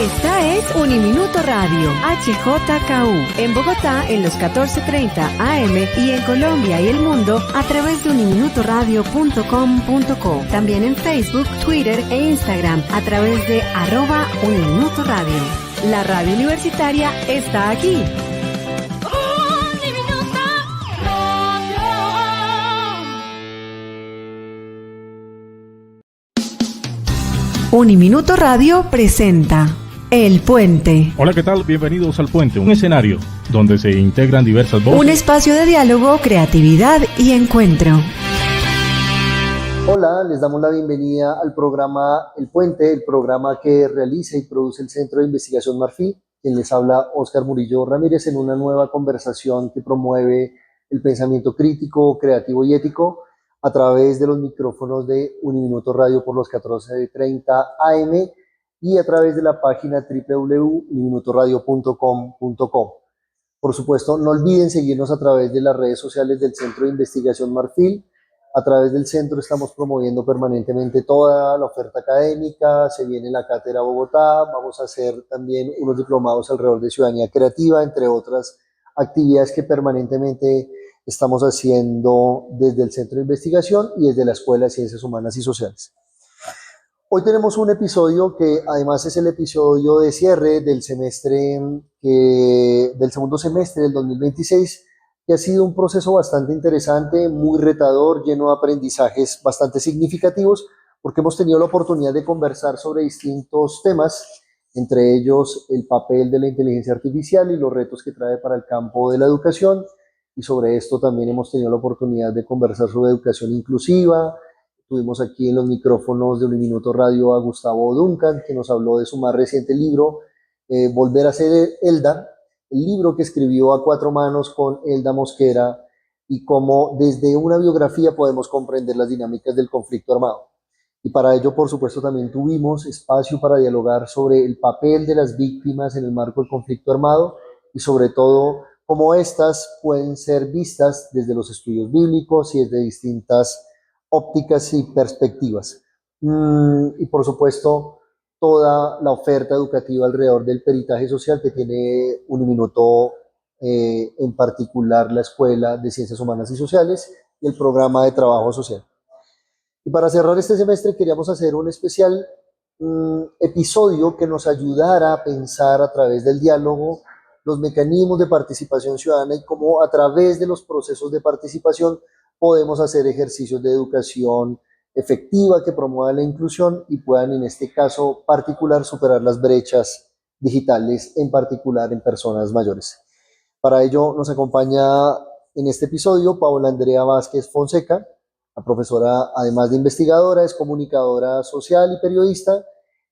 Esta es Uniminuto Radio, HJKU, en Bogotá en los 14:30 AM y en Colombia y el mundo a través de uniminutoradio.com.co. También en Facebook, Twitter e Instagram a través de @Uniminuto Radio. La radio universitaria está aquí. Uniminuto Radio presenta El Puente. Hola, ¿qué tal? Bienvenidos al Puente, un escenario donde se integran diversas voces. Un espacio de diálogo, creatividad y encuentro. Hola, les damos la bienvenida al programa El Puente, el programa que realiza y produce el Centro de Investigación Marfil. Quien les habla, Óscar Murillo Ramírez, en una nueva conversación que promueve el pensamiento crítico, creativo y ético a través de los micrófonos de Uniminuto Radio por los 14:30 AM y a través de la página www.uniminutoradio.com.co. Por supuesto, no olviden seguirnos a través de las redes sociales del Centro de Investigación Marfil. A través del centro estamos promoviendo permanentemente toda la oferta académica, se viene la Cátedra Bogotá, vamos a hacer también unos diplomados alrededor de ciudadanía creativa, entre otras actividades que permanentemente estamos haciendo desde el Centro de Investigación y desde la Escuela de Ciencias Humanas y Sociales. Hoy tenemos un episodio que además es el episodio de cierre del semestre, del segundo semestre del 2026, que ha sido un proceso bastante interesante, muy retador, lleno de aprendizajes bastante significativos, porque hemos tenido la oportunidad de conversar sobre distintos temas, entre ellos el papel de la inteligencia artificial y los retos que trae para el campo de la educación. Y sobre esto también hemos tenido la oportunidad de conversar sobre educación inclusiva. Tuvimos aquí en los micrófonos de Uniminuto Radio a Gustavo Duncan, que nos habló de su más reciente libro, Volver a ser Elda, el libro que escribió a cuatro manos con Elda Mosquera, y cómo desde una biografía podemos comprender las dinámicas del conflicto armado. Y para ello, por supuesto, también tuvimos espacio para dialogar sobre el papel de las víctimas en el marco del conflicto armado y sobre todo cómo éstas pueden ser vistas desde los estudios bíblicos y desde distintas ópticas y perspectivas. Y por supuesto, toda la oferta educativa alrededor del peritaje social que tiene Uniminuto, en particular la Escuela de Ciencias Humanas y Sociales y el programa de trabajo social. Y para cerrar este semestre queríamos hacer un especial episodio que nos ayudara a pensar a través del diálogo los mecanismos de participación ciudadana y cómo a través de los procesos de participación podemos hacer ejercicios de educación efectiva que promuevan la inclusión y puedan, en este caso particular, superar las brechas digitales, en particular en personas mayores. Para ello nos acompaña en este episodio Paola Andrea Vázquez Fonseca. La profesora, además de investigadora, es comunicadora social y periodista,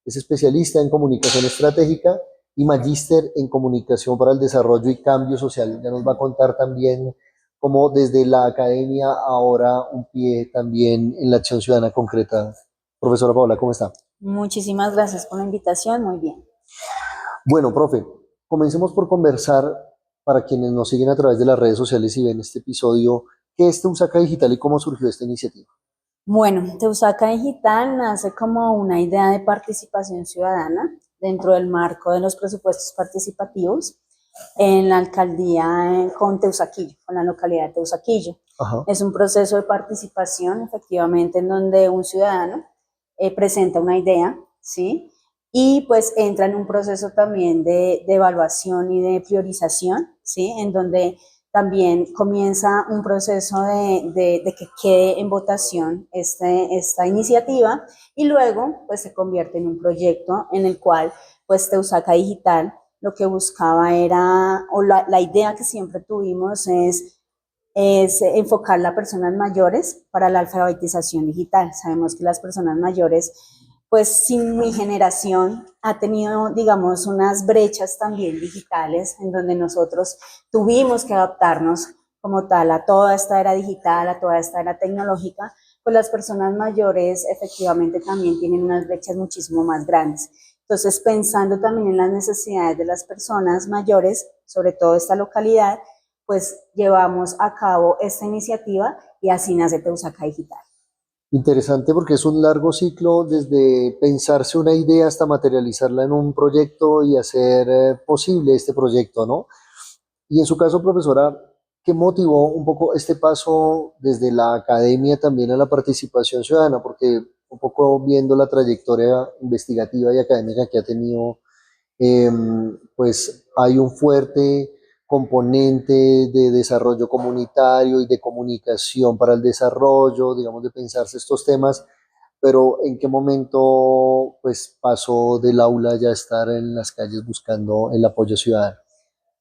es especialista en comunicación estratégica y magíster en comunicación para el desarrollo y cambio social. Ya nos va a contar también cómo desde la academia ahora un pie también en la acción ciudadana concreta. Profesora Paola, ¿cómo está? Muchísimas gracias por la invitación, muy bien. Bueno, profe, comencemos por conversar, para quienes nos siguen a través de las redes sociales y ven este episodio, ¿qué es Teusaca Digital y cómo surgió esta iniciativa? Bueno, Teusaca Digital nace como una idea de participación ciudadana dentro del marco de los presupuestos participativos en la alcaldía con Teusaquillo, con la localidad de Teusaquillo. Ajá. Es un proceso de participación, efectivamente, en donde un ciudadano presenta una idea, ¿sí? Y pues entra en un proceso también de evaluación y de priorización, ¿sí? En donde también comienza un proceso de que quede en votación esta iniciativa y luego pues se convierte en un proyecto en el cual pues Teusaca Digital lo que buscaba era, o la idea que siempre tuvimos es enfocar a las personas mayores para la alfabetización digital. Sabemos que las personas mayores, pues sin mi generación, ha tenido, digamos, unas brechas también digitales en donde nosotros tuvimos que adaptarnos como tal a toda esta era digital, a toda esta era tecnológica, pues las personas mayores efectivamente también tienen unas brechas muchísimo más grandes. Entonces, pensando también en las necesidades de las personas mayores, sobre todo esta localidad, pues llevamos a cabo esta iniciativa y así nace Teusaca Digital. Interesante porque es un largo ciclo desde pensarse una idea hasta materializarla en un proyecto y hacer posible este proyecto, ¿no? Y en su caso, profesora, ¿qué motivó un poco este paso desde la academia también a la participación ciudadana? Porque un poco viendo la trayectoria investigativa y académica que ha tenido, pues hay un fuerte componente de desarrollo comunitario y de comunicación para el desarrollo, digamos, de pensarse estos temas, pero ¿en qué momento pues pasó del aula ya a estar en las calles buscando el apoyo ciudadano?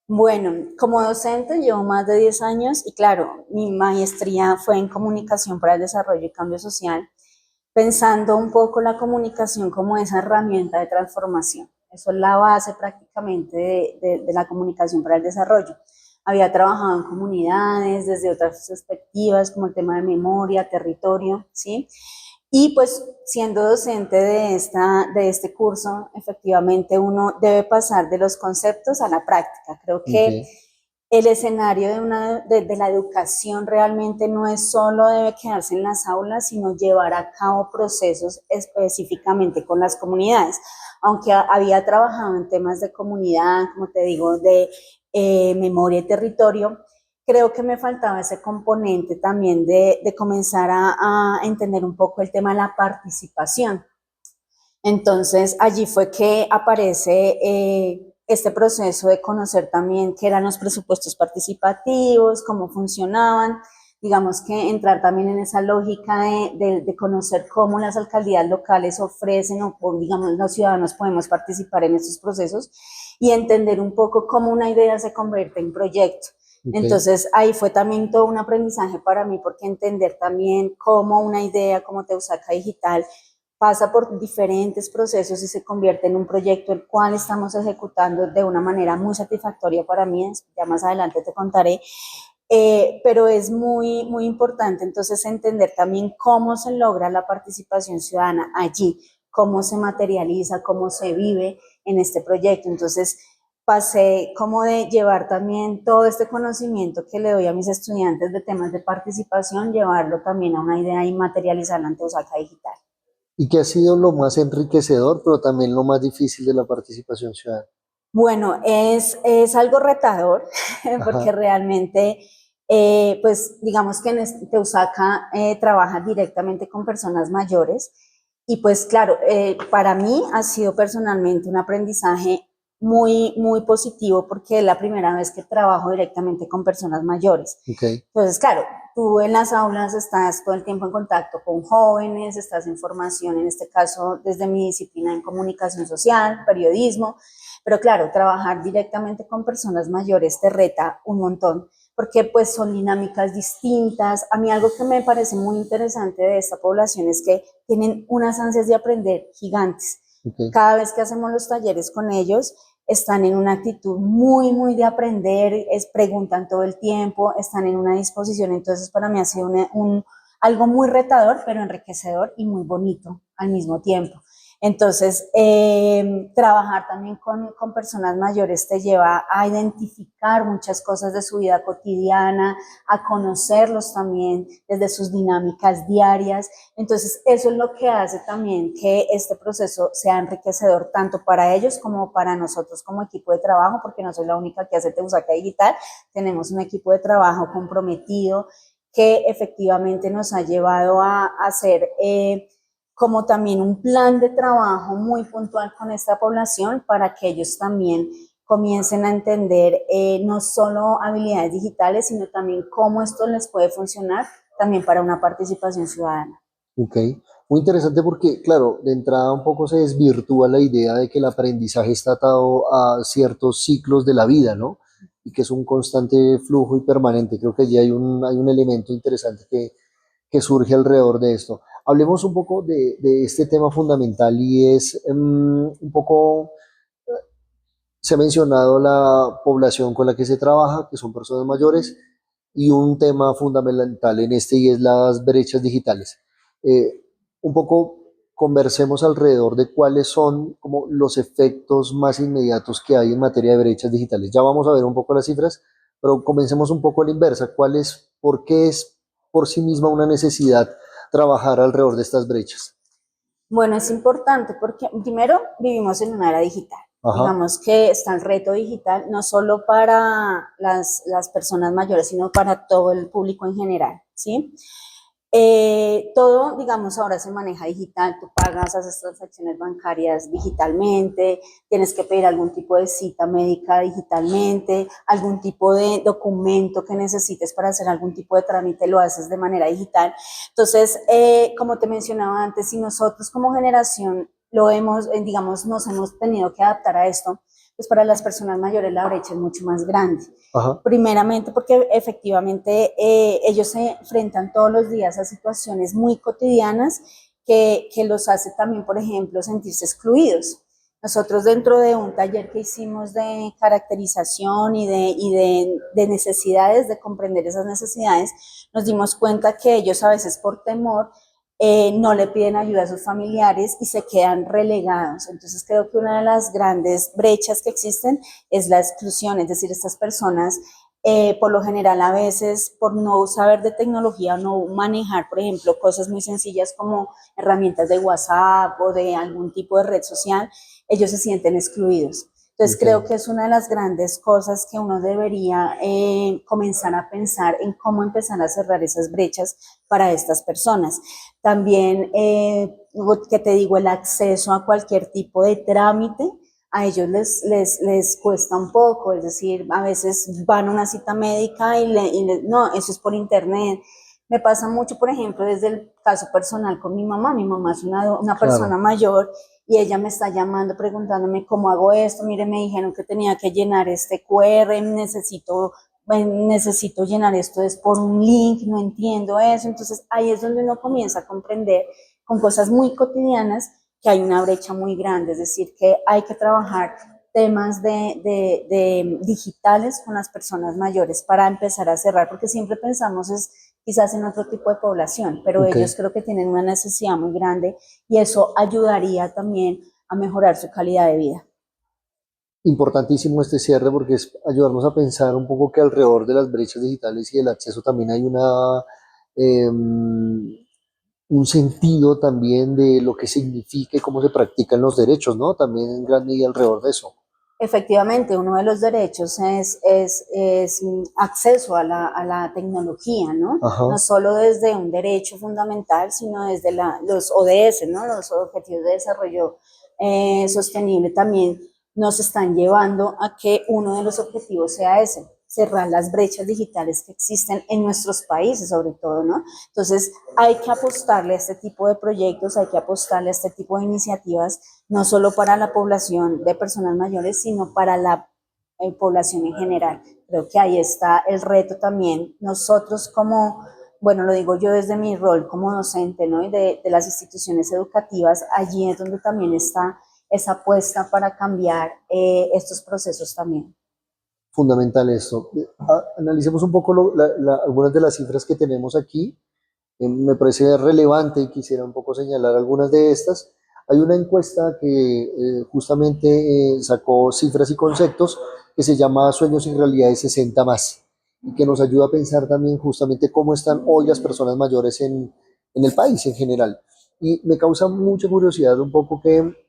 Bueno, como docente llevo más de 10 años y claro, mi maestría fue en comunicación para el desarrollo y cambio social, pensando un poco la comunicación como esa herramienta de transformación. Eso es la base prácticamente de la comunicación para el desarrollo. Había trabajado en comunidades desde otras perspectivas, como el tema de memoria, territorio, ¿sí? Y pues siendo docente de este curso, efectivamente uno debe pasar de los conceptos a la práctica. Creo que Okay. el escenario de la educación realmente no es solo debe quedarse en las aulas, sino llevar a cabo procesos específicamente con las comunidades. Aunque había trabajado en temas de comunidad, como te digo, de memoria y territorio, creo que me faltaba ese componente también de comenzar a entender un poco el tema de la participación. Entonces, allí fue que aparece este proceso de conocer también qué eran los presupuestos participativos, cómo funcionaban, digamos que entrar también en esa lógica de conocer cómo las alcaldías locales ofrecen o, digamos, los ciudadanos podemos participar en estos procesos y entender un poco cómo una idea se convierte en proyecto. Okay. Entonces ahí fue también todo un aprendizaje para mí porque entender también cómo una idea como Teusaca Digital pasa por diferentes procesos y se convierte en un proyecto el cual estamos ejecutando de una manera muy satisfactoria para mí, ya más adelante te contaré, pero es muy, muy importante entonces entender también cómo se logra la participación ciudadana allí, cómo se materializa, cómo se vive en este proyecto. Entonces pasé como de llevar también todo este conocimiento que le doy a mis estudiantes de temas de participación, llevarlo también a una idea y materializarla ante Osaka Digital. ¿Y qué ha sido lo más enriquecedor, pero también lo más difícil de la participación ciudadana? Bueno, es algo retador porque Ajá. realmente, pues digamos que en Teusaca trabaja directamente con personas mayores y pues claro, para mí ha sido personalmente un aprendizaje muy, muy positivo porque es la primera vez que trabajo directamente con personas mayores. Ok. Entonces, claro, tú en las aulas estás todo el tiempo en contacto con jóvenes, estás en formación, en este caso desde mi disciplina en comunicación social, periodismo, pero claro, trabajar directamente con personas mayores te reta un montón, porque pues son dinámicas distintas. A mí algo que me parece muy interesante de esta población es que tienen unas ansias de aprender gigantes. Ok. Cada vez que hacemos los talleres con ellos, están en una actitud muy, muy de aprender, preguntan todo el tiempo, están en una disposición. Entonces, para mí ha sido algo muy retador, pero enriquecedor y muy bonito al mismo tiempo. Entonces, trabajar también con personas mayores te lleva a identificar muchas cosas de su vida cotidiana, a conocerlos también desde sus dinámicas diarias. Entonces, eso es lo que hace también que este proceso sea enriquecedor tanto para ellos como para nosotros como equipo de trabajo, porque no soy la única que hace Teusaca Digital, tenemos un equipo de trabajo comprometido que efectivamente nos ha llevado a hacer como también un plan de trabajo muy puntual con esta población para que ellos también comiencen a entender no solo habilidades digitales, sino también cómo esto les puede funcionar también para una participación ciudadana. Ok, muy interesante porque, claro, de entrada un poco se desvirtúa la idea de que el aprendizaje está atado a ciertos ciclos de la vida, ¿no? Y que es un constante flujo y permanente. Creo que allí hay un elemento interesante que surge alrededor de esto. Hablemos un poco de este tema fundamental y es un poco, se ha mencionado la población con la que se trabaja, que son personas mayores, y un tema fundamental en este y es las brechas digitales. Eh, un poco conversemos alrededor de cuáles son como los efectos más inmediatos que hay en materia de brechas digitales. Ya vamos a ver un poco las cifras, pero comencemos un poco a la inversa. ¿Cuál es, por qué es por sí misma una necesidad trabajar alrededor de estas brechas? Bueno, es importante porque primero vivimos en una era digital. Ajá. Digamos que está el reto digital no solo para las personas mayores, sino para todo el público en general, ¿sí? Todo, digamos, ahora se maneja digital, tú pagas, haces transacciones bancarias digitalmente, tienes que pedir algún tipo de cita médica digitalmente, algún tipo de documento que necesites para hacer algún tipo de trámite, lo haces de manera digital. Entonces, como te mencionaba antes, si nosotros como generación lo hemos, digamos, nos hemos tenido que adaptar a esto, pues para las personas mayores la brecha es mucho más grande. Ajá. Primeramente porque efectivamente ellos se enfrentan todos los días a situaciones muy cotidianas que los hace también, por ejemplo, sentirse excluidos. Nosotros dentro de un taller que hicimos de caracterización y de necesidades, de comprender esas necesidades, nos dimos cuenta que ellos a veces por temor no le piden ayuda a sus familiares y se quedan relegados. Entonces creo que una de las grandes brechas que existen es la exclusión, es decir, estas personas por lo general a veces por no saber de tecnología o no manejar, por ejemplo, cosas muy sencillas como herramientas de WhatsApp o de algún tipo de red social, ellos se sienten excluidos. Entonces creo que es una de las grandes cosas que uno debería comenzar a pensar en cómo empezar a cerrar esas brechas para estas personas. También, que te digo, el acceso a cualquier tipo de trámite, a ellos les cuesta un poco, es decir, a veces van a una cita médica no, eso es por internet. Me pasa mucho, por ejemplo, desde el caso personal con mi mamá es una persona mayor y ella me está llamando preguntándome cómo hago esto, mire, me dijeron que tenía que llenar este QR, necesito llenar esto, es por un link, no entiendo eso. Entonces ahí es donde uno comienza a comprender con cosas muy cotidianas que hay una brecha muy grande, es decir, que hay que trabajar temas de digitales con las personas mayores para empezar a cerrar, porque siempre pensamos es quizás en otro tipo de población, pero ellos creo que tienen una necesidad muy grande y eso ayudaría también a mejorar su calidad de vida. Importantísimo este cierre porque es ayudarnos a pensar un poco que alrededor de las brechas digitales y el acceso también hay un sentido también de lo que significa y cómo se practican los derechos, ¿no? También en gran medida alrededor de eso. Efectivamente, uno de los derechos es acceso a la tecnología, ¿no? Ajá. No solo desde un derecho fundamental, sino desde los ODS, ¿no? Los Objetivos de Desarrollo Sostenible también nos están llevando a que uno de los objetivos sea ese, cerrar las brechas digitales que existen en nuestros países sobre todo, ¿no? Entonces hay que apostarle a este tipo de proyectos, hay que apostarle a este tipo de iniciativas, no solo para la población de personas mayores, sino para la población en general. Creo que ahí está el reto también. Nosotros como, bueno, lo digo yo desde mi rol como docente, ¿no? Y de las instituciones educativas, allí es donde también está esa apuesta para cambiar estos procesos también. Fundamental esto. Analicemos un poco algunas de las cifras que tenemos aquí. Me parece relevante y quisiera un poco señalar algunas de estas. Hay una encuesta que justamente sacó cifras y conceptos que se llama Sueños y Realidades 60 más y que nos ayuda a pensar también justamente cómo están hoy las personas mayores en el país en general. Y me causa mucha curiosidad un poco que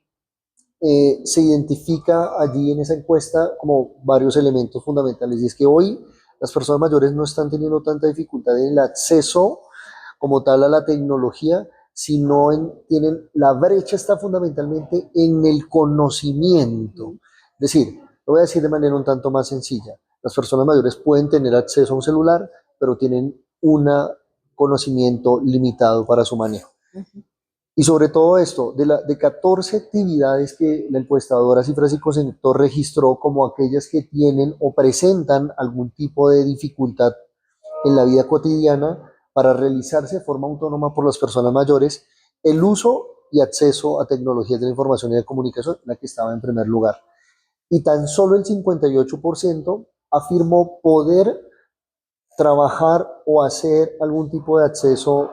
se identifica allí en esa encuesta como varios elementos fundamentales y es que hoy las personas mayores no están teniendo tanta dificultad en el acceso como tal a la tecnología, sino la brecha está fundamentalmente en el conocimiento. Es decir, lo voy a decir de manera un tanto más sencilla, las personas mayores pueden tener acceso a un celular, pero tienen un conocimiento limitado para su manejo. Y sobre todo esto, de 14 actividades que la encuestadora Cifras y Conceptos registró como aquellas que tienen o presentan algún tipo de dificultad en la vida cotidiana para realizarse de forma autónoma por las personas mayores, el uso y acceso a tecnologías de la información y de comunicación, la que estaba en primer lugar. Y tan solo el 58% afirmó poder trabajar o hacer algún tipo de acceso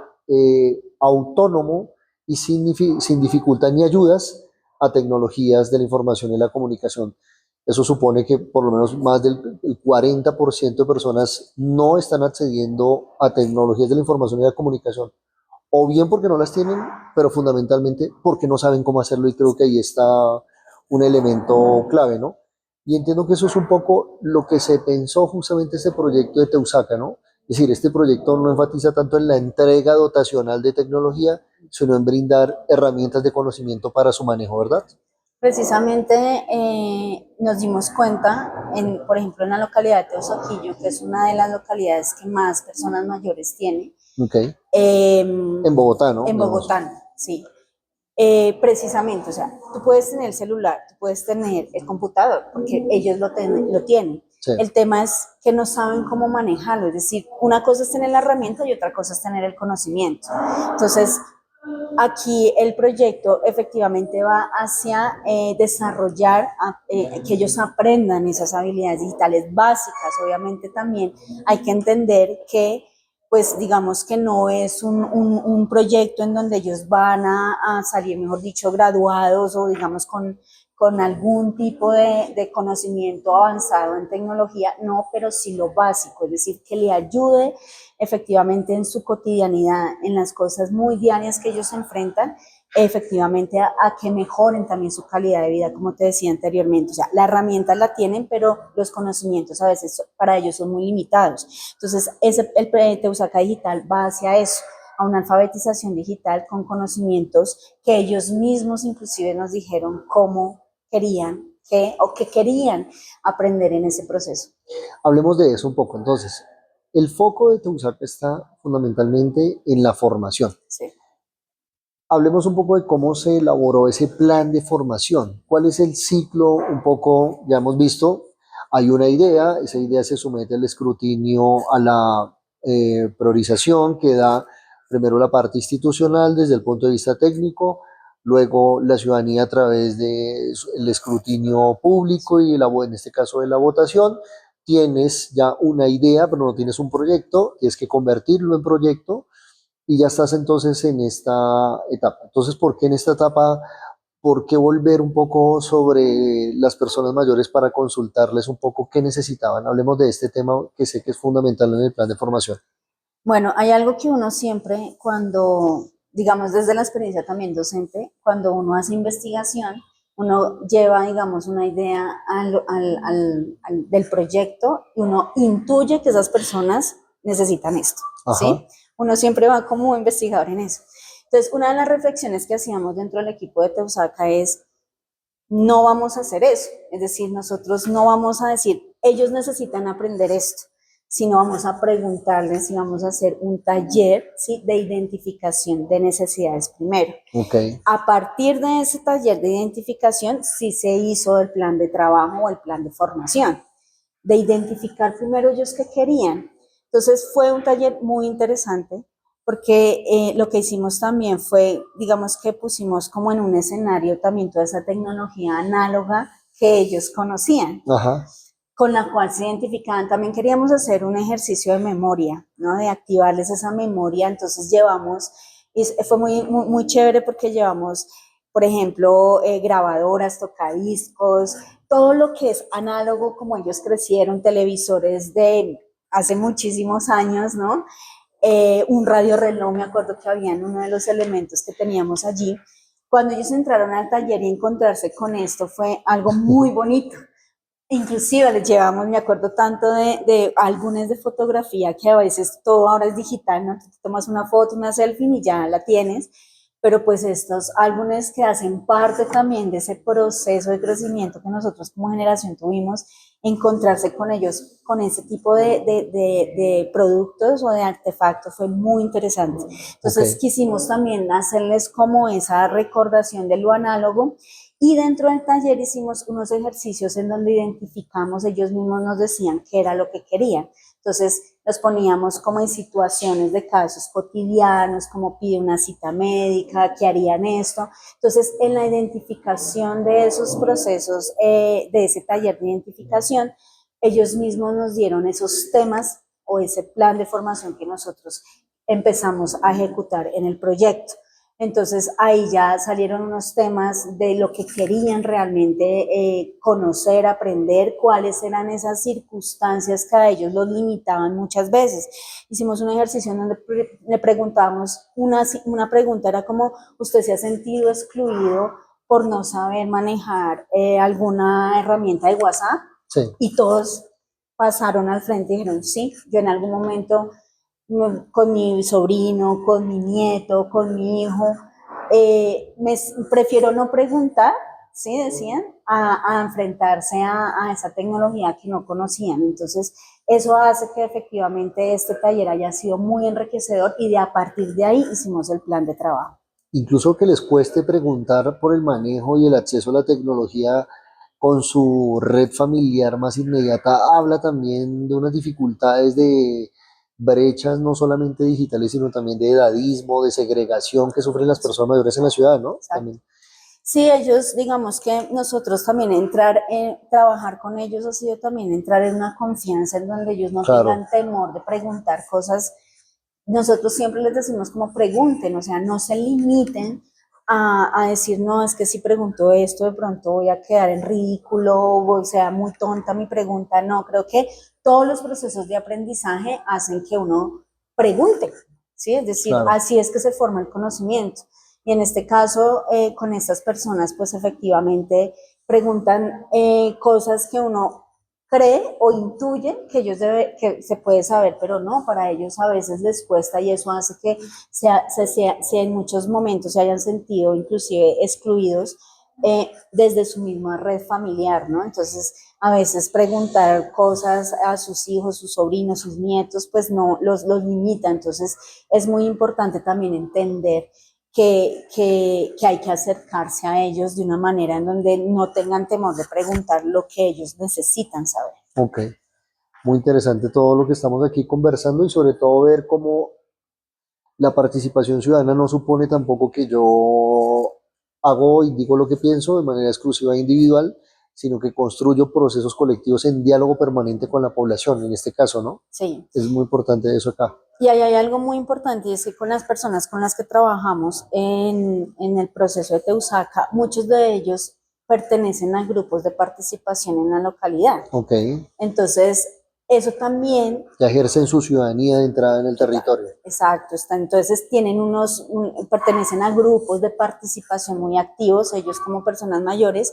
autónomo y sin dificultad ni ayudas a tecnologías de la información y la comunicación. Eso supone que por lo menos más del 40% de personas no están accediendo a tecnologías de la información y la comunicación o bien porque no las tienen, pero fundamentalmente porque no saben cómo hacerlo y creo que ahí está un elemento clave, ¿no? Y entiendo que eso es un poco lo que se pensó justamente este proyecto de Teusaca, ¿no? Es decir, este proyecto no enfatiza tanto en la entrega dotacional de tecnología, sino en brindar herramientas de conocimiento para su manejo, ¿verdad? Precisamente nos dimos cuenta, por ejemplo, en la localidad de Teusaquillo, que es una de las localidades que más personas mayores tiene, Ok. En Bogotá, ¿no? en Digamos. Bogotá, sí. Precisamente, o sea, tú puedes tener el celular, tú puedes tener el computador, porque ellos lo tienen. Sí. El tema es que no saben cómo manejarlo, es decir, una cosa es tener la herramienta y otra cosa es tener el conocimiento. Entonces, aquí el proyecto efectivamente va hacia desarrollar, que ellos aprendan esas habilidades digitales básicas. Obviamente también hay que entender que, pues digamos que no es un proyecto en donde ellos van a salir, mejor dicho, graduados o digamos con algún tipo de conocimiento avanzado en tecnología, no, pero sí lo básico, es decir, que le ayude efectivamente en su cotidianidad, en las cosas muy diarias que ellos se enfrentan, efectivamente a que mejoren también su calidad de vida, como te decía anteriormente. O sea, la herramienta la tienen, pero los conocimientos a veces para ellos son muy limitados. Entonces, el Teusaca Digital va hacia eso, a una alfabetización digital con conocimientos que ellos mismos inclusive nos dijeron cómo querían que querían aprender en ese proceso. Hablemos de eso un poco. Entonces, el foco de Teusaca está fundamentalmente en la formación. Sí. Hablemos un poco de cómo se elaboró ese plan de formación. ¿Cuál es el ciclo? Un poco, ya hemos visto, hay una idea, esa idea se somete al escrutinio, a la priorización que da primero la parte institucional desde el punto de vista técnico, luego la ciudadanía a través del escrutinio público y en este caso de la votación. Tienes ya una idea, pero no tienes un proyecto, tienes que convertirlo en proyecto y ya estás entonces en esta etapa. Entonces, ¿por qué en esta etapa? ¿Por qué volver un poco sobre las personas mayores para consultarles un poco qué necesitaban? Hablemos de este tema que sé que es fundamental en el plan de formación. Bueno, hay algo que uno siempre, cuando, digamos, desde la experiencia también docente, cuando uno hace investigación, uno lleva, digamos, una idea del proyecto y uno intuye que esas personas necesitan esto, ¿sí? Ajá. Uno siempre va como investigador en eso. Entonces, una de las reflexiones que hacíamos dentro del equipo de Teusaca es, no vamos a hacer eso, es decir, nosotros no vamos a decir, ellos necesitan aprender esto, sino vamos a preguntarles si vamos a hacer un taller, ¿sí?, de identificación de necesidades primero. Okay. A partir de ese taller de identificación, sí se hizo el plan de trabajo o el plan de formación, de identificar primero ellos qué querían. Entonces fue un taller muy interesante porque lo que hicimos también fue, digamos que pusimos como en un escenario también toda esa tecnología análoga que ellos conocían. Ajá. Con la cual se identificaban. También queríamos hacer un ejercicio de memoria, ¿no? De activarles esa memoria. Entonces llevamos, y fue muy chévere porque llevamos, por ejemplo, grabadoras, tocadiscos, todo lo que es análogo, como ellos crecieron, televisores de hace muchísimos años, ¿no? Un radio reloj, me acuerdo que había en uno de los elementos que teníamos allí. Cuando ellos entraron al taller y encontrarse con esto fue algo muy bonito. Inclusive les llevamos, me acuerdo tanto de álbumes de fotografía que a veces todo ahora es digital, ¿no? Tú tomas una foto, una selfie y ya la tienes, pero pues estos álbumes que hacen parte también de ese proceso de crecimiento que nosotros como generación tuvimos, encontrarse con ellos, con ese tipo de productos o de artefactos fue muy interesante. Entonces quisimos también hacerles como esa recordación de lo análogo. Y dentro del taller hicimos unos ejercicios en donde identificamos, ellos mismos nos decían qué era lo que querían. Entonces los poníamos como en situaciones de casos cotidianos, como pide una cita médica, qué harían esto. Entonces en la identificación de esos procesos, de ese taller de identificación, ellos mismos nos dieron esos temas o ese plan de formación que nosotros empezamos a ejecutar en el proyecto. Entonces ahí ya salieron unos temas de lo que querían realmente conocer, aprender, cuáles eran esas circunstancias que a ellos los limitaban muchas veces. Hicimos un ejercicio en donde le preguntábamos, una pregunta era como, ¿usted se ha sentido excluido por no saber manejar alguna herramienta de WhatsApp? Sí. Y todos pasaron al frente y dijeron, sí, yo en algún momento con mi sobrino, con mi nieto, con mi hijo, prefiero no preguntar, ¿sí? Decían, a enfrentarse a esa tecnología que no conocían. Entonces, eso hace que efectivamente este taller haya sido muy enriquecedor y a partir de ahí hicimos el plan de trabajo. Incluso que les cueste preguntar por el manejo y el acceso a la tecnología con su red familiar más inmediata, habla también de unas dificultades de brechas no solamente digitales, sino también de edadismo, de segregación que sufren las personas mayores en la ciudad, ¿no? También. Sí, ellos, digamos que nosotros también trabajar con ellos ha sido también entrar en una confianza en donde ellos no tengan temor de preguntar cosas. Nosotros siempre les decimos como pregunten, o sea, no se limiten a decir, no, es que si pregunto esto de pronto voy a quedar en ridículo, o sea, muy tonta mi pregunta. No, creo que todos los procesos de aprendizaje hacen que uno pregunte, ¿sí? Es decir, así es que se forma el conocimiento. Y en este caso, con estas personas, pues efectivamente preguntan cosas que uno cree o intuye que que se puede saber, pero no, para ellos a veces les cuesta y eso hace que en muchos momentos se hayan sentido inclusive excluidos desde su misma red familiar, ¿no? Entonces, a veces preguntar cosas a sus hijos, sus sobrinos, sus nietos, pues no los limita. Entonces, es muy importante también entender que hay que acercarse a ellos de una manera en donde no tengan temor de preguntar lo que ellos necesitan saber. Ok, muy interesante todo lo que estamos aquí conversando y sobre todo ver cómo la participación ciudadana no supone tampoco que yo hago y digo lo que pienso de manera exclusiva e individual, sino que construyo procesos colectivos en diálogo permanente con la población, en este caso, ¿no? Sí. Es muy importante eso acá. Y ahí hay algo muy importante, y es que con las personas con las que trabajamos en el proceso de Teusaca, muchos de ellos pertenecen a grupos de participación en la localidad. Ok. Entonces, eso también... Que ejercen su ciudadanía de entrada en el territorio. Exacto, entonces pertenecen a grupos de participación muy activos, ellos como personas mayores,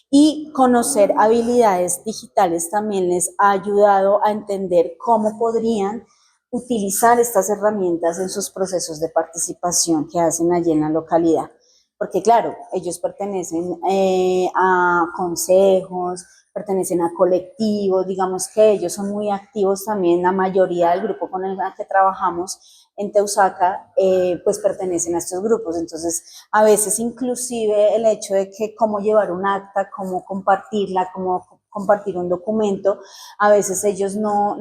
y conocer habilidades digitales también les ha ayudado a entender cómo podrían utilizar estas herramientas en sus procesos de participación que hacen allí en la localidad. Porque claro, ellos pertenecen a consejos, pertenecen a colectivos, digamos que ellos son muy activos también, la mayoría del grupo con el que trabajamos en Teusaca, pues pertenecen a estos grupos. Entonces, a veces inclusive el hecho de que cómo llevar un acta, cómo compartirla, cómo compartir un documento, a veces ellos no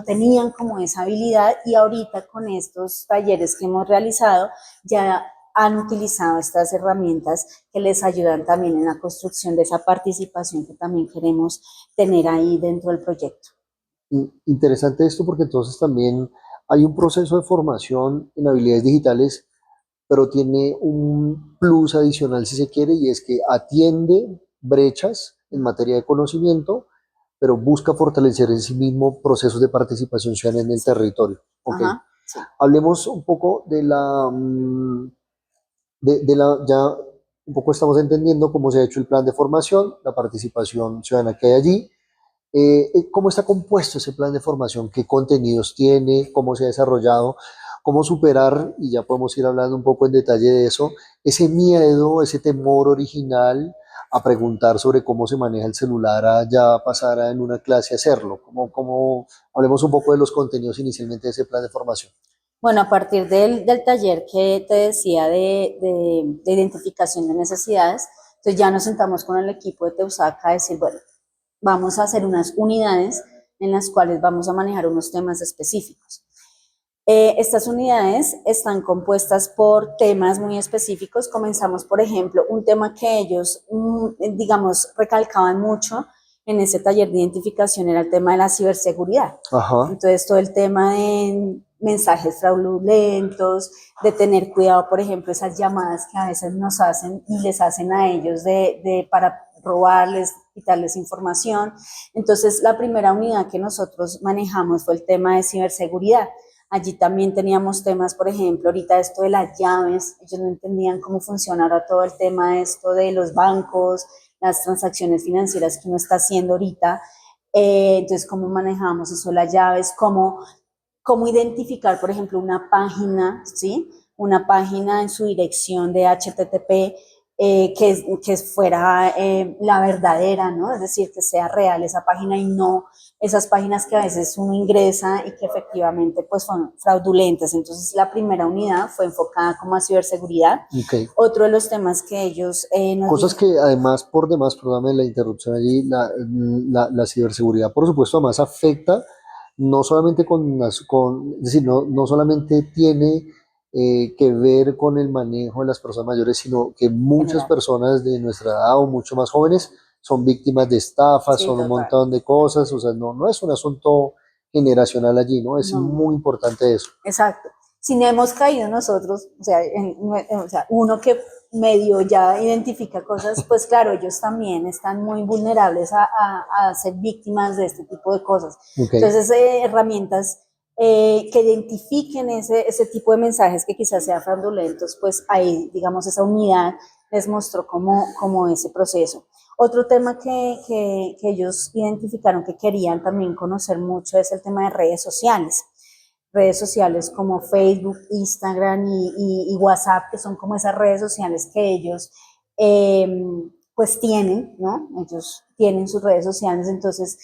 tenían como esa habilidad y ahorita con estos talleres que hemos realizado ya han utilizado estas herramientas que les ayudan también en la construcción de esa participación que también queremos tener ahí dentro del proyecto. Interesante esto porque entonces también hay un proceso de formación en habilidades digitales, pero tiene un plus adicional si se quiere y es que atiende brechas en materia de conocimiento, pero busca fortalecer en sí mismo procesos de participación ciudadana en el territorio. Okay. Ajá, sí. Hablemos un poco de ya un poco estamos entendiendo cómo se ha hecho el plan de formación, la participación ciudadana que hay allí. ¿Cómo está compuesto ese plan de formación? ¿Qué contenidos tiene? ¿Cómo se ha desarrollado? ¿Cómo superar, y ya podemos ir hablando un poco en detalle de eso, ese miedo, ese temor original a preguntar sobre cómo se maneja el celular, a ya pasar en una clase a hacerlo? Hablemos un poco de los contenidos inicialmente de ese plan de formación. Bueno, a partir del taller que te decía de identificación de necesidades, entonces ya nos sentamos con el equipo de Teusaca a decir, bueno, vamos a hacer unas unidades en las cuales vamos a manejar unos temas específicos. Estas unidades están compuestas por temas muy específicos. Comenzamos, por ejemplo, un tema que ellos, digamos, recalcaban mucho en ese taller de identificación era el tema de la ciberseguridad. Ajá. Entonces, todo el tema de mensajes fraudulentos, de tener cuidado, por ejemplo, esas llamadas que a veces nos hacen y les hacen a ellos para robarles, quitarles información. Entonces, la primera unidad que nosotros manejamos fue el tema de ciberseguridad. Allí también teníamos temas, por ejemplo, ahorita esto de las llaves, ellos no entendían cómo funcionaba todo el tema de esto de los bancos, las transacciones financieras que uno está haciendo ahorita. Entonces, cómo manejamos eso, las llaves, cómo identificar, por ejemplo, una página, ¿sí? Una página en su dirección de HTTP que fuera la verdadera, ¿no? Es decir, que sea real esa página y no esas páginas que a veces uno ingresa y que efectivamente pues son fraudulentas. Entonces, la primera unidad fue enfocada como a ciberseguridad. Okay. Otro de los temas que ellos nos Cosas que además, por demás, perdóname la interrupción allí, la ciberseguridad, por supuesto, además afecta no solamente es decir, no solamente tiene que ver con el manejo de las personas mayores, sino que muchas personas de nuestra edad o mucho más jóvenes son víctimas de estafas, Sí, son un total. montón de cosas, o sea, no es un asunto generacional allí, ¿no? Es No. muy importante eso. Exacto. Si no hemos caído nosotros, o sea, uno que medio ya identifica cosas, pues claro, ellos también están muy vulnerables a ser víctimas de este tipo de cosas. Okay. Entonces, herramientas que identifiquen ese tipo de mensajes que quizás sean fraudulentos, pues ahí, digamos, esa unidad les mostró como ese proceso. Otro tema que ellos identificaron que querían también conocer mucho es el tema de redes sociales. Redes sociales como Facebook, Instagram y WhatsApp, que son como esas redes sociales que ellos pues tienen, ¿no? Ellos tienen sus redes sociales, entonces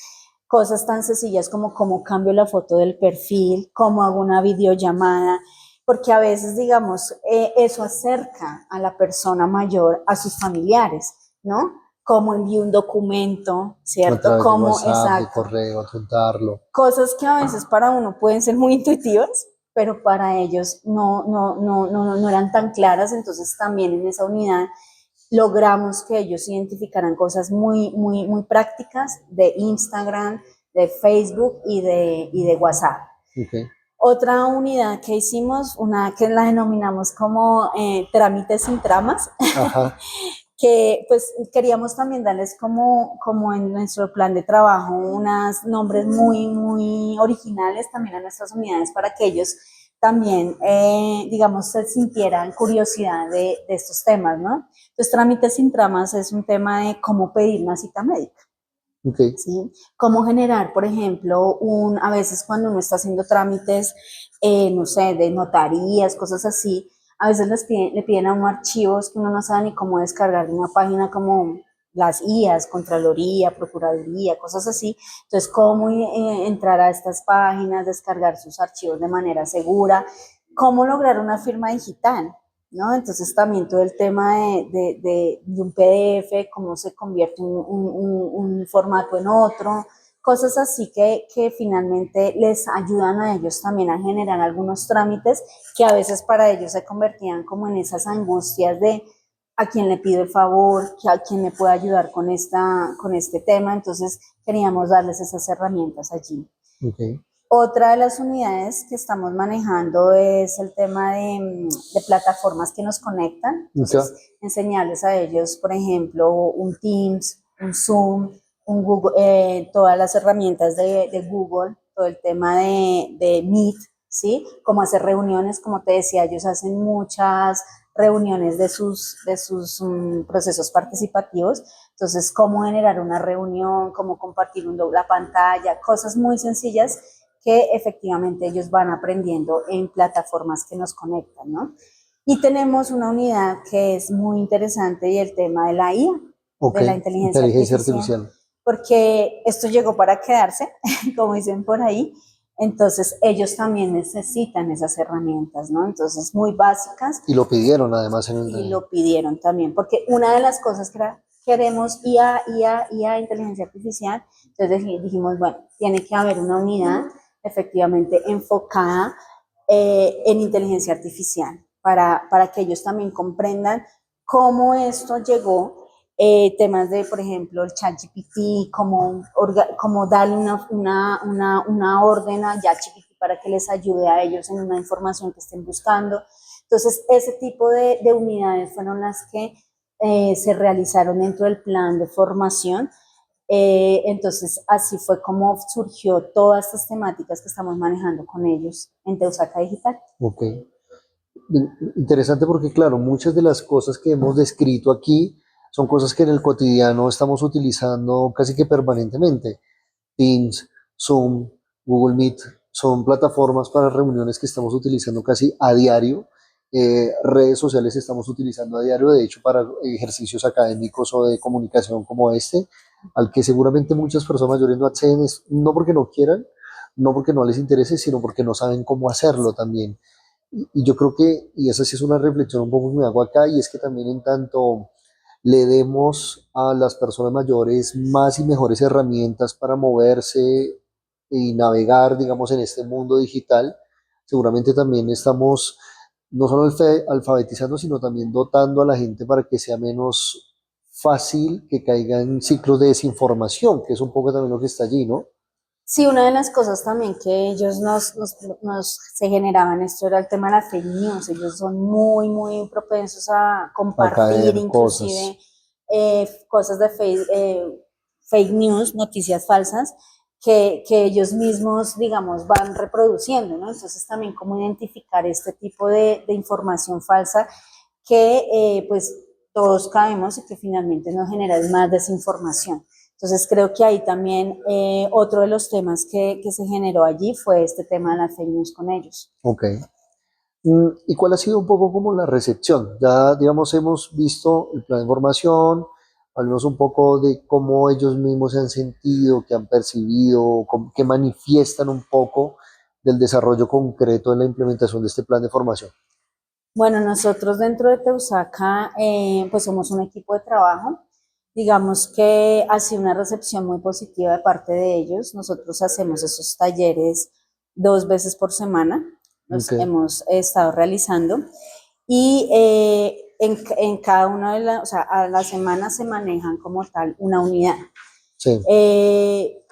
cosas tan sencillas como cómo cambio la foto del perfil, cómo hago una videollamada, porque a veces, digamos, eso acerca a la persona mayor a sus familiares, ¿no? Cómo envío un documento, ¿cierto? A través cómo, de WhatsApp, de exacto. correo, adjuntarlo. Cosas que a veces para uno pueden ser muy intuitivas, pero para ellos no eran tan claras, entonces también en esa unidad logramos que ellos identificaran cosas muy prácticas de Instagram, de Facebook y de WhatsApp. Okay. Otra unidad que hicimos, una que la denominamos como trámites sin tramas, que pues queríamos también darles como en nuestro plan de trabajo unos nombres muy originales también a nuestras unidades para que ellos también, digamos, se sintieran curiosidad de estos temas, ¿no? Entonces, trámites sin tramas es un tema de cómo pedir una cita médica. Okay. ¿Sí? Cómo generar, por ejemplo, a veces cuando uno está haciendo trámites, no sé, de notarías, cosas así, a veces le piden a uno archivos que uno no sabe ni cómo descargar de una página como las IAS, Contraloría, Procuraduría, cosas así. Entonces, cómo entrar a estas páginas, descargar sus archivos de manera segura, cómo lograr una firma digital, ¿no? Entonces también todo el tema de un PDF, cómo se convierte un formato en otro, cosas así que finalmente les ayudan a ellos también a generar algunos trámites que a veces para ellos se convertían como en esas angustias de a quién le pido el favor, a quién me puede ayudar con este tema. Entonces queríamos darles esas herramientas allí. Okay. Otra de las unidades que estamos manejando es el tema de plataformas que nos conectan. Entonces, enseñarles a ellos, por ejemplo, un Teams, un Zoom, un Google, todas las herramientas de Google, todo el tema de Meet, ¿sí? Cómo hacer reuniones, como te decía, ellos hacen muchas reuniones de sus procesos participativos. Entonces, cómo generar una reunión, cómo compartir la pantalla, cosas muy sencillas que efectivamente ellos van aprendiendo en plataformas que nos conectan, ¿no? Y tenemos una unidad que es muy interesante y el tema de la IA, de la inteligencia artificial, porque esto llegó para quedarse, como dicen por ahí, entonces ellos también necesitan esas herramientas, ¿no? Entonces muy básicas. Y lo pidieron además. Y lo pidieron también, porque una de las cosas que era, queremos IA, inteligencia artificial, entonces dijimos, bueno, tiene que haber una unidad efectivamente enfocada en inteligencia artificial, para que ellos también comprendan cómo esto llegó, temas de, por ejemplo, el ChatGPT, cómo darle una orden a ChatGPT para que les ayude a ellos en una información que estén buscando. Entonces, ese tipo de unidades fueron las que se realizaron dentro del plan de formación. Entonces, así fue como surgió todas estas temáticas que estamos manejando con ellos en Teusaca Digital. Ok. Interesante porque, claro, muchas de las cosas que hemos descrito aquí son cosas que en el cotidiano estamos utilizando casi que permanentemente. Teams, Zoom, Google Meet, son plataformas para reuniones que estamos utilizando casi a diario. Redes sociales estamos utilizando a diario, de hecho, para ejercicios académicos o de comunicación como este, al que seguramente muchas personas mayores no acceden, no porque no quieran, no porque no les interese, sino porque no saben cómo hacerlo también. Y yo creo que, y esa sí es una reflexión un poco que me hago acá, y es que también en tanto le demos a las personas mayores más y mejores herramientas para moverse y navegar, digamos, en este mundo digital, seguramente también estamos no solo alfabetizando, sino también dotando a la gente para que sea menos fácil que caiga en ciclos de desinformación, que es un poco también lo que está allí, ¿no? Sí, una de las cosas también que ellos se generaban esto era el tema de las fake news. Ellos son muy propensos a A compartir caer cosas. inclusive cosas de fake news, noticias falsas, que ellos mismos, digamos, van reproduciendo, ¿no? Entonces también cómo identificar este tipo de información falsa que pues todos caemos y que finalmente nos genera más desinformación. Entonces creo que ahí también otro de los temas que se generó allí fue este tema de las fake news con ellos. Ok. ¿Y cuál ha sido un poco como la recepción? Ya, digamos, hemos visto el plan de formación, hablamos un poco de cómo ellos mismos se han sentido, qué han percibido, qué manifiestan un poco del desarrollo concreto de la implementación de este plan de formación. Bueno, nosotros dentro de Teusaca pues somos un equipo de trabajo. Digamos que ha sido una recepción muy positiva de parte de ellos. Nosotros hacemos esos talleres 2 veces por semana, los Ok, hemos estado realizando y en cada una de las, o sea, a la semana se manejan como tal una unidad. sí,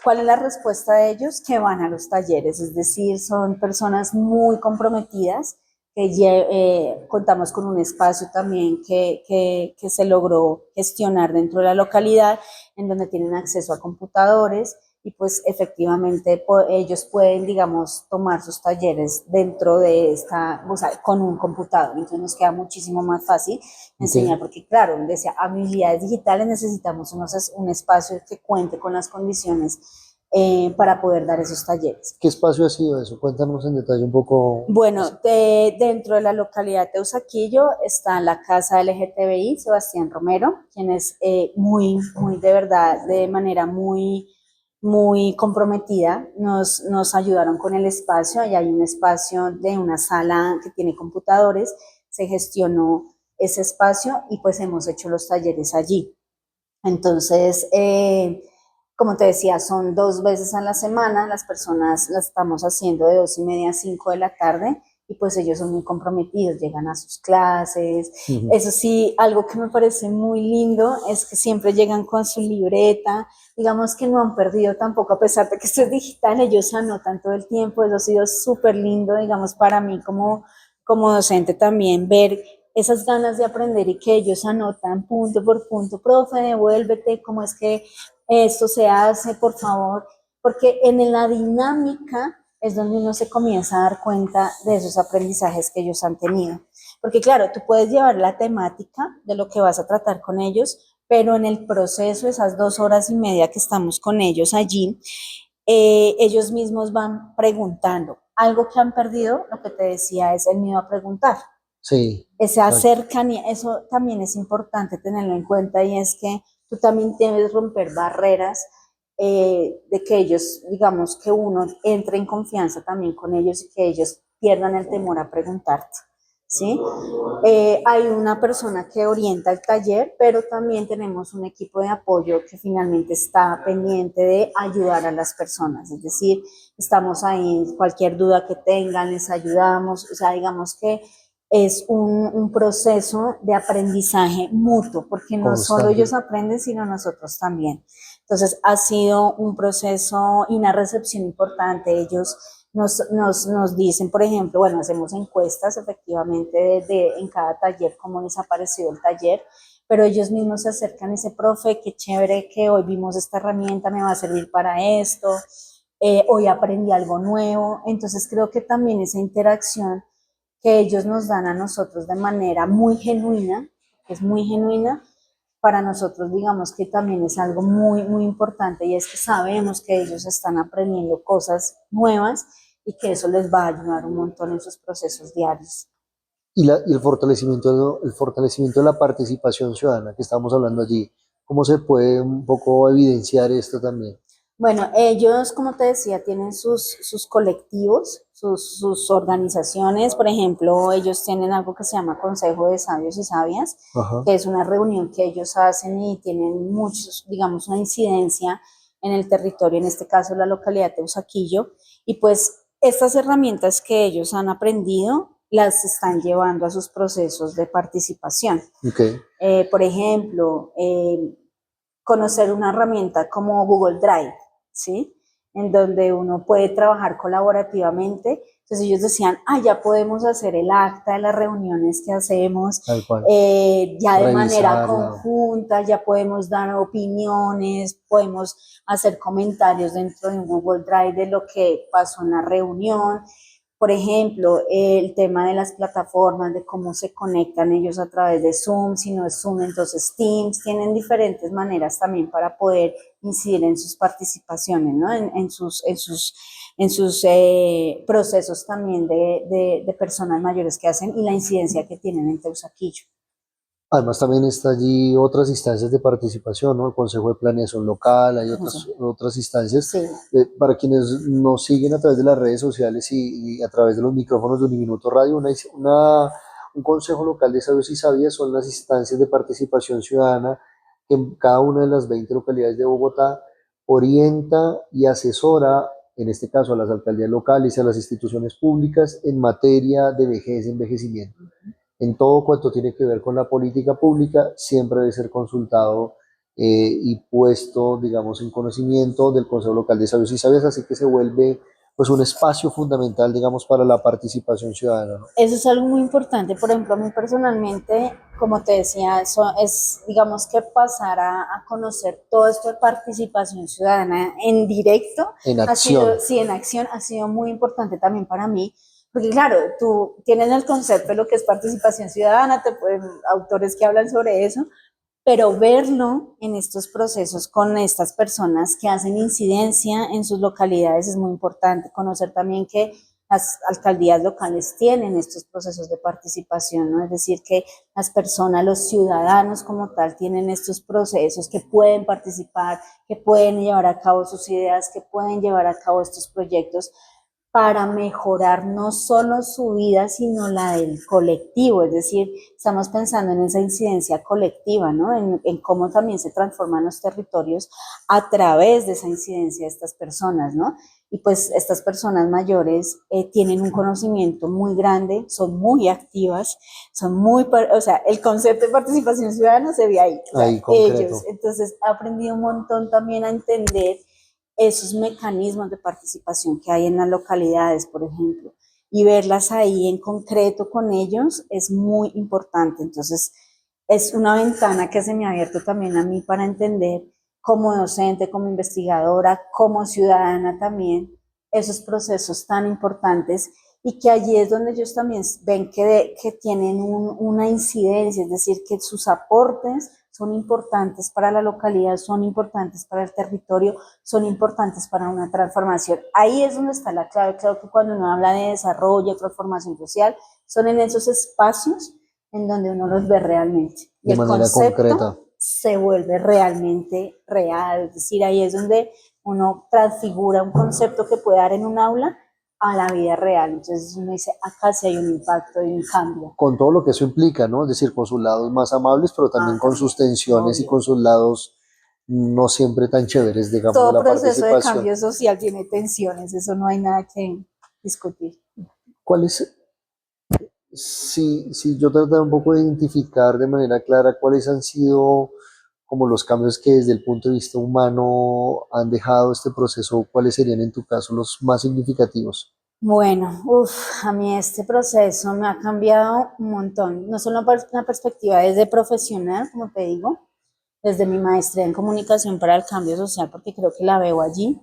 ¿Cuál es la respuesta de ellos? Que van a los talleres, es decir, son personas muy comprometidas, que contamos con un espacio también que se logró gestionar dentro de la localidad, en donde tienen acceso a computadores y pues efectivamente ellos pueden, digamos, tomar sus talleres dentro de o sea, con un computador. Entonces nos queda muchísimo más fácil ok. enseñar, porque claro, decía, habilidades digitales necesitamos un espacio que cuente con las condiciones para poder dar esos talleres. ¿Qué espacio ha sido eso? Cuéntanos en detalle un poco. Bueno, dentro de la localidad de Usaquillo está la Casa LGTBI Sebastián Romero, quien es muy de verdad, de manera muy comprometida. Nos ayudaron con el espacio, y hay un espacio de una sala que tiene computadores, se gestionó ese espacio y pues hemos hecho los talleres allí. Entonces, como te decía, son 2 veces a la semana, las personas las estamos haciendo de 2:30 a 5 de la tarde y pues ellos son muy comprometidos, llegan a sus clases. Ujú. Eso sí, algo que me parece muy lindo es que siempre llegan con su libreta, digamos que no han perdido tampoco, a pesar de que esto es digital, ellos anotan todo el tiempo. Eso ha sido súper lindo, digamos, para mí como docente también ver esas ganas de aprender y que ellos anotan punto por punto, profe, devuélvete, cómo es que esto se hace, por favor, porque en la dinámica es donde uno se comienza a dar cuenta de esos aprendizajes que ellos han tenido. Porque claro, tú puedes llevar la temática de lo que vas a tratar con ellos, pero en el proceso, esas 2 horas y media que estamos con ellos allí, ellos mismos van preguntando. Algo que han perdido, lo que te decía, es el miedo a preguntar. Sí, Esa exacto. cercanía, eso también es importante tenerlo en cuenta, y es que tú también debes romper barreras de que ellos, digamos, que uno entre en confianza también con ellos y que ellos pierdan el temor a preguntarte, ¿sí? Hay una persona que orienta el taller, pero también tenemos un equipo de apoyo que finalmente está pendiente de ayudar a las personas, es decir, estamos ahí, cualquier duda que tengan, les ayudamos, o sea, digamos que es un proceso de aprendizaje mutuo, porque no solo Constante. ellos aprenden, sino nosotros también. Entonces, ha sido un proceso y una recepción importante. Ellos nos dicen, por ejemplo, bueno, hacemos encuestas efectivamente en cada taller, cómo les ha parecido el taller, pero ellos mismos se acercan y dicen, profe, qué chévere que hoy vimos esta herramienta, me va a servir para esto, hoy aprendí algo nuevo. Entonces creo que también esa interacción que ellos nos dan a nosotros de manera muy genuina, que es muy genuina, para nosotros digamos que también es algo muy, muy importante, y es que sabemos que ellos están aprendiendo cosas nuevas y que eso les va a ayudar un montón en sus procesos diarios. Y el fortalecimiento de la participación ciudadana que estamos hablando allí, ¿cómo se puede un poco evidenciar esto también? Bueno, ellos, como te decía, tienen sus colectivos, sus organizaciones. Por ejemplo, ellos tienen algo que se llama Consejo de Sabios y Sabias, Ajá. que es una reunión que ellos hacen y tienen muchos, digamos, una incidencia en el territorio, en este caso la localidad de Usaquillo. Y pues estas herramientas que ellos han aprendido las están llevando a sus procesos de participación. Okay. Por ejemplo, conocer una herramienta como Google Drive, ¿sí? En donde uno puede trabajar colaborativamente. Entonces ellos decían, ya podemos hacer el acta de las reuniones que hacemos, Tal cual. ya de manera Revisarla. conjunta, ya podemos dar opiniones, podemos hacer comentarios dentro de un Google Drive de lo que pasó en la reunión. Por ejemplo, el tema de las plataformas, de cómo se conectan ellos a través de Zoom, si no es Zoom, entonces Teams, tienen diferentes maneras también para poder incidir en sus participaciones, ¿no? En sus procesos también de personas mayores que hacen y la incidencia que tienen en Teusaquillo. Además también está allí otras instancias de participación, ¿no? El Consejo de Planeación Local, hay otras instancias. Sí. Para quienes nos siguen a través de las redes sociales y a través de los micrófonos de Uniminuto Radio, un Consejo Local de Sabios y Sabias son las instancias de participación ciudadana que en cada una de las 20 localidades de Bogotá orienta y asesora, en este caso a las alcaldías locales y a las instituciones públicas en materia de vejez y envejecimiento. En todo cuanto tiene que ver con la política pública, siempre debe ser consultado y puesto, digamos, en conocimiento del Consejo Local de Sabios y Sabias, así que se vuelve pues un espacio fundamental, digamos, para la participación ciudadana, ¿no? Eso es algo muy importante. Por ejemplo, a mí personalmente, como te decía, eso es, digamos, que pasar a conocer todo esto de participación ciudadana en directo, En acción. sí, en acción, ha sido muy importante también para mí. Porque claro, tú tienes el concepto de lo que es participación ciudadana, autores que hablan sobre eso, pero verlo en estos procesos con estas personas que hacen incidencia en sus localidades es muy importante. Conocer también que las alcaldías locales tienen estos procesos de participación, ¿no? Es decir, que las personas, los ciudadanos como tal, tienen estos procesos que pueden participar, que pueden llevar a cabo sus ideas, que pueden llevar a cabo estos proyectos para mejorar no solo su vida, sino la del colectivo. Es decir, estamos pensando en esa incidencia colectiva, ¿no? En cómo también se transforman los territorios a través de esa incidencia de estas personas, ¿no? Y pues estas personas mayores tienen un conocimiento muy grande, son muy activas, o sea, el concepto de participación ciudadana se ve ahí, o sea, ellos. Entonces, he aprendido un montón también a entender esos mecanismos de participación que hay en las localidades, por ejemplo, y verlas ahí en concreto con ellos es muy importante. Entonces, es una ventana que se me ha abierto también a mí para entender como docente, como investigadora, como ciudadana también, esos procesos tan importantes, y que allí es donde ellos también ven que tienen una incidencia, es decir, que sus aportes son importantes para la localidad, son importantes para el territorio, son importantes para una transformación. Ahí es donde está la clave. Creo que cuando uno habla de desarrollo, transformación social, son en esos espacios en donde uno los ve realmente. Y el concepto concreta se vuelve realmente real. Es decir, ahí es donde uno transfigura un concepto que puede dar en un aula a la vida real. Entonces uno dice, acá sí hay un impacto y un cambio. Con todo lo que eso implica, ¿no? Es decir, con sus lados más amables, pero también con sus tensiones, obvio, y con sus lados no siempre tan chéveres, digamos, todo de la proceso de participación. cambio social tiene tensiones, eso no hay nada que discutir. ¿Cuál es? Si yo tratara un poco de identificar de manera clara cuáles han sido como los cambios que desde el punto de vista humano han dejado este proceso, ¿cuáles serían en tu caso los más significativos? Bueno, a mí este proceso me ha cambiado un montón, no solo una perspectiva desde profesional, como te digo, desde mi maestría en comunicación para el cambio social, porque creo que la veo allí,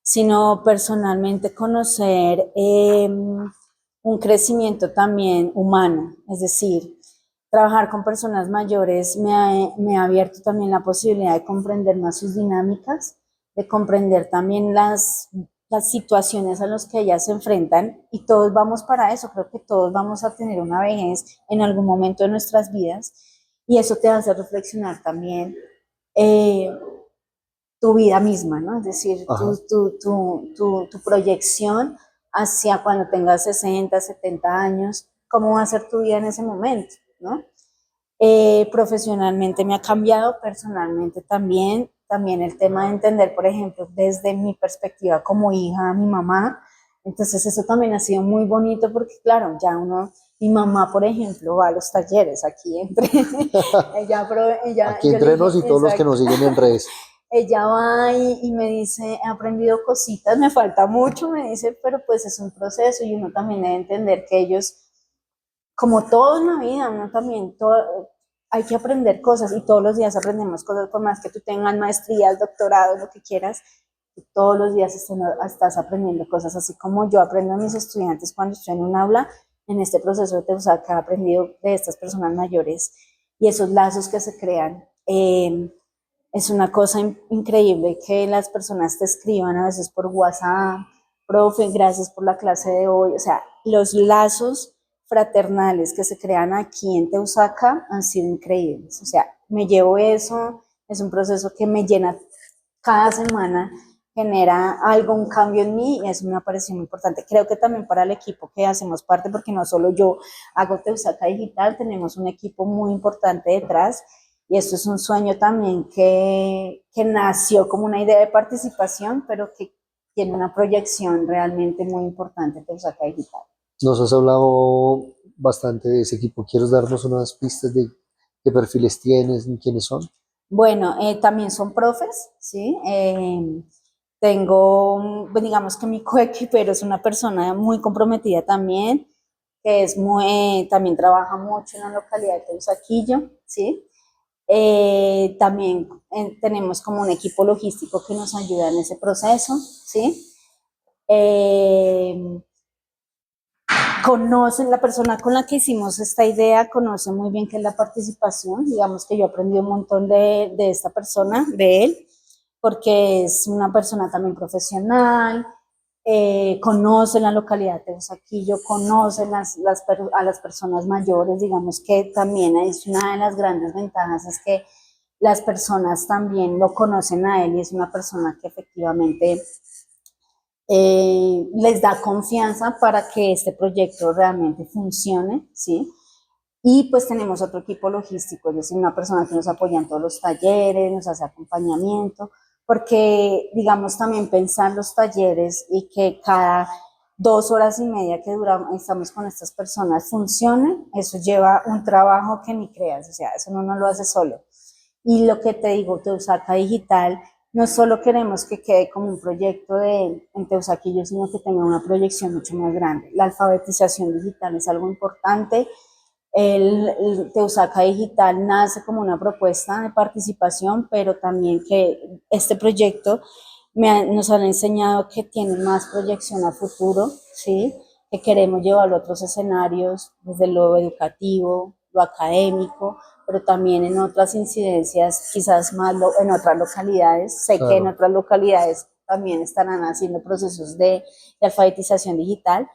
sino personalmente conocer un crecimiento también humano, es decir, trabajar con personas mayores me ha abierto también la posibilidad de comprender más sus dinámicas, de comprender también las situaciones a las que ellas se enfrentan y todos vamos para eso, creo que todos vamos a tener una vejez en algún momento de nuestras vidas y eso te hace reflexionar también eh, tu vida misma, ¿no? Es decir, Ajá. tu proyección hacia cuando tengas 60, 70 años, cómo va a ser tu vida en ese momento, ¿no? Profesionalmente me ha cambiado, personalmente también, también el tema de entender, por ejemplo, desde mi perspectiva como hija a mi mamá, entonces eso también ha sido muy bonito porque claro, ya uno, mi mamá, por ejemplo, va a los talleres aquí entre, Aquí yo le entre dije, nos y todos los que exacto, nos siguen en redes. ella va y me dice, he aprendido cositas, me falta mucho, me dice, pero pues es un proceso y uno también debe entender que ellos, como todo en la vida, uno también, hay que aprender cosas y todos los días aprendemos cosas, por más que tú tengas maestrías, doctorados, lo que quieras, todos los días estás aprendiendo cosas, así como yo aprendo a mis estudiantes cuando estoy en un aula, en este proceso de Teusaca he aprendido de estas personas mayores y esos lazos que se crean. Es una cosa increíble que las personas te escriban a veces por WhatsApp, profe, gracias por la clase de hoy. O sea, los lazos fraternales que se crean aquí en Teusaca han sido increíbles. O sea, me llevo eso, es un proceso que me llena cada semana, genera algo, un cambio en mí y eso me ha parecido muy importante. Creo que también para el equipo que hacemos parte, porque no solo yo hago Teusaca Digital, tenemos un equipo muy importante detrás y esto es un sueño también que nació como una idea de participación, pero que tiene una proyección realmente muy importante en Teusaca Digital. Nos has hablado bastante de ese equipo. ¿Quieres darnos unas pistas de qué perfiles tienes, quiénes son? Bueno, también son profes, ¿sí? Tengo, pues digamos que mi coequipero es una persona muy comprometida también, que es muy, también trabaja mucho en la localidad de Teusaquillo, ¿sí? También tenemos como un equipo logístico que nos ayuda en ese proceso, ¿sí? Eh, Conocen, la persona con la que hicimos esta idea conoce muy bien qué es la participación, digamos que yo aprendí un montón de esta persona, de él, porque es una persona también profesional, conoce la localidad de Teusaquillo, conoce a las personas mayores, digamos que también es una de las grandes ventajas, es que las personas también lo conocen a él y es una persona que efectivamente les da confianza para que este proyecto realmente funcione, ¿sí? Y pues tenemos otro equipo logístico, es decir, una persona que nos apoya en todos los talleres, nos hace acompañamiento, porque digamos también pensar los talleres y que cada 2 horas y media que duramos, estamos con estas personas funcione, eso lleva un trabajo que ni creas, o sea, eso no lo hace solo. Y lo que te digo, Teusaca Digital, no solo queremos que quede como un proyecto en Teusaquillo, sino que tenga una proyección mucho más grande. La alfabetización digital es algo importante. El Teusaca Digital nace como una propuesta de participación, pero también que este proyecto nos han enseñado que tiene más proyección a futuro, ¿sí? Que queremos llevarlo a otros escenarios, desde lo educativo, lo académico, pero también en otras incidencias, quizás más en otras localidades. Sé que en Claro. otras localidades también estarán haciendo procesos de alfabetización digital,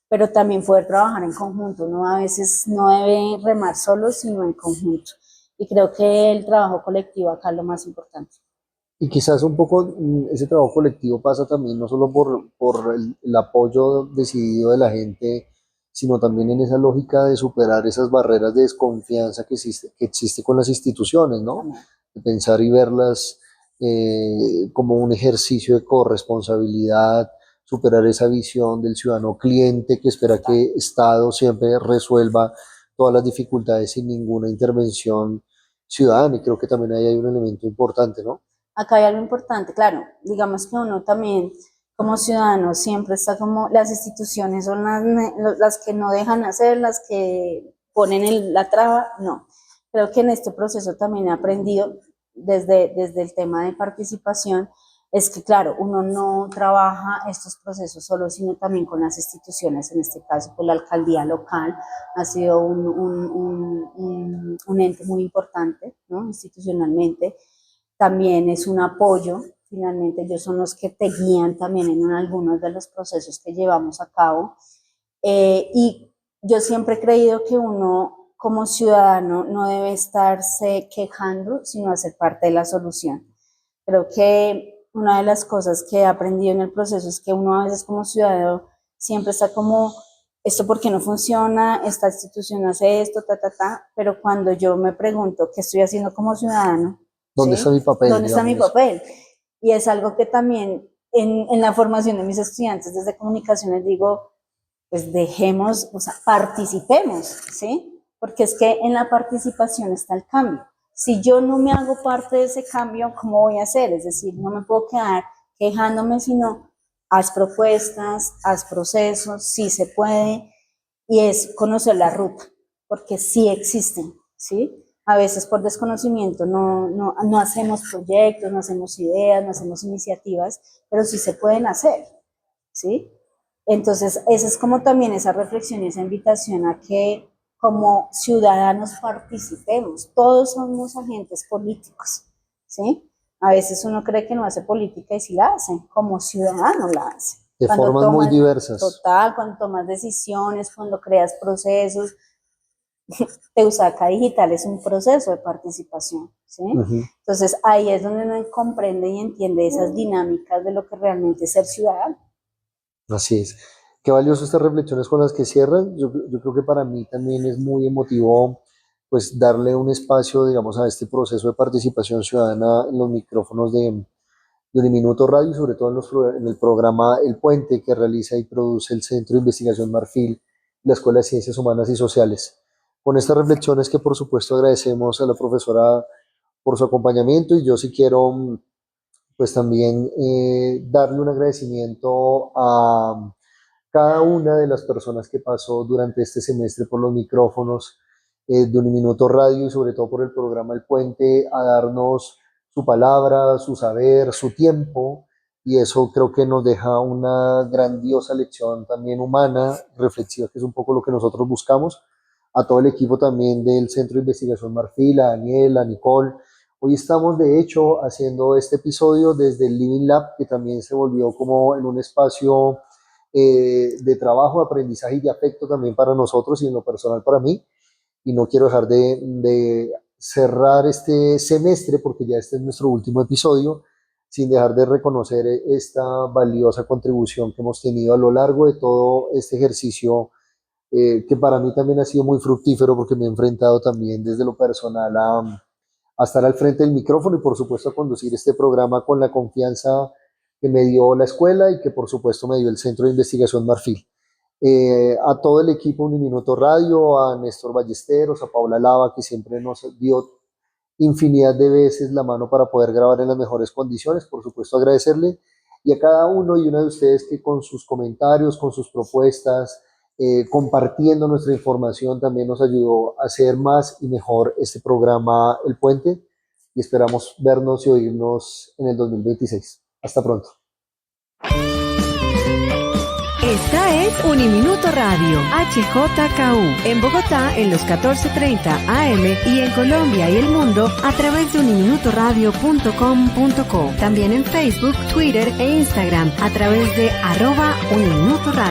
pero también poder trabajar en conjunto. Uno a veces no debe remar solo, sino en conjunto. Y creo que el trabajo colectivo acá es lo más importante. Y quizás un poco ese trabajo colectivo pasa también no solo por el apoyo decidido de la gente, sino también en esa lógica de superar esas barreras de desconfianza que existe con las instituciones, ¿no? También. De pensar y verlas como un ejercicio de corresponsabilidad, superar esa visión del ciudadano cliente que espera que Estado siempre resuelva todas las dificultades sin ninguna intervención ciudadana. Y creo que también ahí hay un elemento importante, ¿no? Acá hay algo importante, claro, digamos que uno también como ciudadanos siempre está como las instituciones son las que no dejan hacer, las que ponen la traba, no. Creo que en este proceso también he aprendido desde el tema de participación, es que claro, uno no trabaja estos procesos solo, sino también con las instituciones, en este caso pues la alcaldía local ha sido un ente muy importante, ¿no? Institucionalmente, también es un apoyo, finalmente ellos son los que te guían también en algunos de los procesos que llevamos a cabo, y yo siempre he creído que uno como ciudadano no debe estarse quejando, sino hacer parte de la solución. Creo que una de las cosas que he aprendido en el proceso es que uno a veces como ciudadano siempre está como, esto por qué no funciona, esta institución hace esto, pero cuando yo me pregunto qué estoy haciendo como ciudadano, ¿dónde está mi papel? ¿Dónde está mi papel? Y es algo que también en la formación de mis estudiantes desde comunicaciones digo, pues dejemos, o sea, participemos, ¿sí? Porque es que en la participación está el cambio. Si yo no me hago parte de ese cambio, ¿cómo voy a hacer? Es decir, no me puedo quedar quejándome, sino haz propuestas, haz procesos, sí se puede, y es conocer la ruta, porque sí existen, ¿sí? A veces por desconocimiento no hacemos proyectos, no hacemos ideas, no hacemos iniciativas, pero sí se pueden hacer, ¿sí? Entonces, esa es como también esa reflexión y esa invitación a que como ciudadanos participemos, todos somos agentes políticos, ¿sí? A veces uno cree que no hace política y sí la hace, como ciudadano la hace. De formas muy diversas. Total, cuando tomas decisiones, cuando creas procesos, Teusaca Digital es un proceso de participación, ¿sí? Entonces ahí es donde uno comprende y entiende esas dinámicas de lo que realmente es ser ciudadano. Así es. Qué valioso estas reflexiones con las que cierran. Yo creo que para mí también es muy emotivo pues darle un espacio, digamos, a este proceso de participación ciudadana en los micrófonos de Uniminuto Radio y sobre todo en el programa El Puente que realiza y produce el Centro de Investigación Marfil, la Escuela de Ciencias Humanas y Sociales. Con estas reflexiones que por supuesto agradecemos a la profesora por su acompañamiento y yo sí quiero pues también darle un agradecimiento a cada una de las personas que pasó durante este semestre por los micrófonos de Uniminuto Radio y sobre todo por el programa El Puente a darnos su palabra, su saber, su tiempo y eso creo que nos deja una grandiosa lección también humana, reflexiva, que es un poco lo que nosotros buscamos. A todo el equipo también del Centro de Investigación Marfil, a Daniel, a Nicole. Hoy estamos de hecho haciendo este episodio desde el Living Lab, que también se volvió como en un espacio de trabajo, de aprendizaje y de afecto también para nosotros y en lo personal para mí. Y no quiero dejar de cerrar este semestre, porque ya este es nuestro último episodio, sin dejar de reconocer esta valiosa contribución que hemos tenido a lo largo de todo este ejercicio, que para mí también ha sido muy fructífero porque me he enfrentado también desde lo personal a estar al frente del micrófono y por supuesto a conducir este programa con la confianza que me dio la escuela y que por supuesto me dio el Centro de Investigación Marfil. A todo el equipo Uniminuto Radio, a Néstor Ballesteros, a Paula Lava, que siempre nos dio infinidad de veces la mano para poder grabar en las mejores condiciones, por supuesto agradecerle, y a cada uno y una de ustedes que con sus comentarios, con sus propuestas, compartiendo nuestra información también nos ayudó a hacer más y mejor este programa El Puente y esperamos vernos y oírnos en el 2026. Hasta pronto. Esta es Uniminuto Radio, HJKU, en Bogotá en los 14:30 AM y en Colombia y el mundo a través de uniminutoradio.com.co. También en Facebook, Twitter e Instagram a través de @Uniminuto Radio.